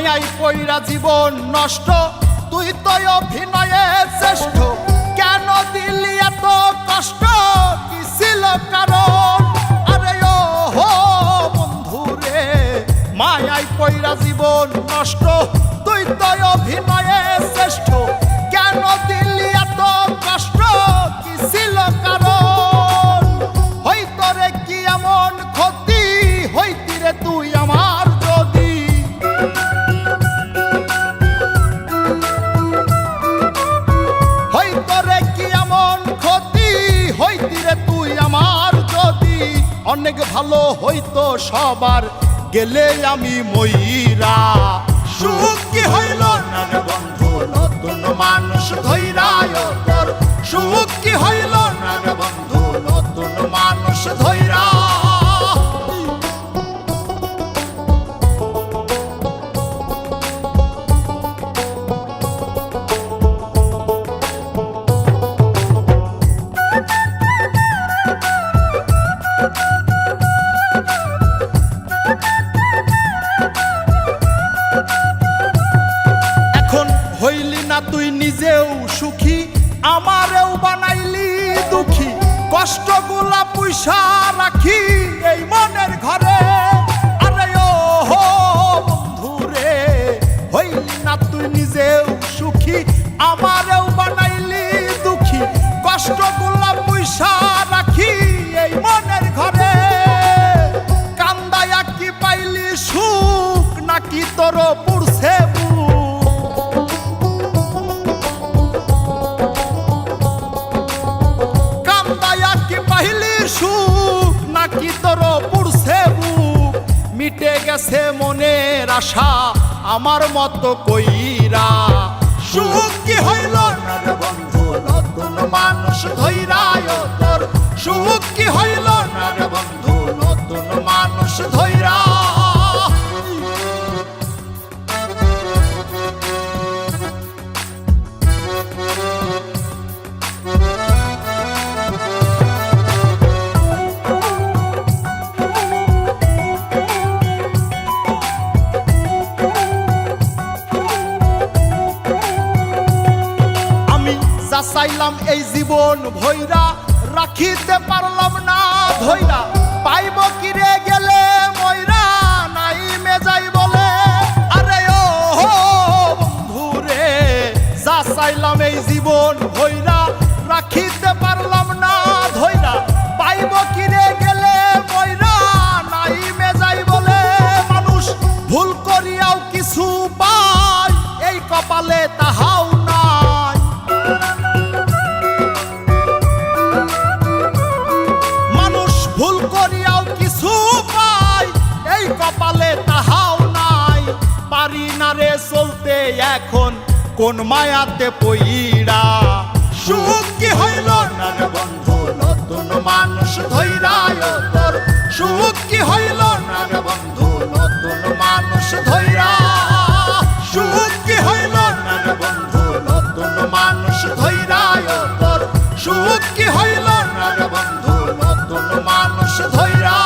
মায়াই পইরা জীবন নষ্ট, তুই তো অভিনয়ে শ্রেষ্ঠ। কেন দিলি এত কষ্ট, কি ছিল কারণ? আরে ও হো বন্ধু রে, মায়াই পইরা জীবন নষ্ট, তুই তো অভিনয়ে শ্রেষ্ঠ। কেন দিলি এত কষ্ট, কি ছিল কারণ? হইতো রে কি এমন ক্ষতি, হইতি রে তুই আমার যদি। হইতো রে কি এমন ক্ষতি, হইতি রে তুই আমার যদি। অনেক ভালো হইতো সবার, গেলে আমি ময়রা। সুখ কি হইল না রে বন্ধু, নতুন মানুষ ধৈরায় তোর। সুখ কি হইল না রে বন্ধু, নতুন মানুষ ধৈরা। হইলি না তুই নিজেও সুখী, আমারেও বানাইলি দুঃখী। কষ্টগুলা পুইসা রাখি এই মনের ঘরে। আরে ও হো বন্ধু রে, হইলি না তুই নিজেও সুখী, আমারেও বানাইলি দুঃখী। কষ্টগুলা পুইসা রাখি এই মনের ঘরে। কান্দায়া কি পাইলি সুখ, নাকি তোর পুরছে সুখ, নাকি তোর পুরছে বুক? মিটে গেছে মনের আশা আমার মতো কইরা। সুখ কি হইল না রে বন্ধু, নতুন মানুষ ধৈরায় তোর। সুখ কি হইল না রে বন্ধু, নতুন মানুষ ধৈরা। চাইলাম এই জীবন ভৈরা, রাখিতে পারলাম না ধৈরা। পাইব কিরে গেলে ময়রা, নাই মে যাই বলে। আরে ও হো বন্ধু রে, যা চাইলাম এই জীবন ভৈরা, রাখিতে পারলাম না ধৈরা। পাইব কিরে গেলে ময়রা, নাই মে যাই বলে। মানুষ ভুল করিয়াও কিছু পায়, এই কপালে তাহাও নাই। ভুল করিয়াও কিছু পাই, এই কপালে তাহাও নাই। পারি না রে চলতে এখন কোন মায়াতে পইরা। সুখ কি হইল না রে বন্ধু, নতুন মানুষ ধৈরায় তোর। সুখ কি হইল না রে বন্ধু, নতুন মানুষ ধৈরা। সুখ কি হইল না রে বন্ধু, নতুন মানুষ ধৈরায় তোর। সুখ কি হইল না রে বন্ধু, নতুন মানুষ ধৈরা।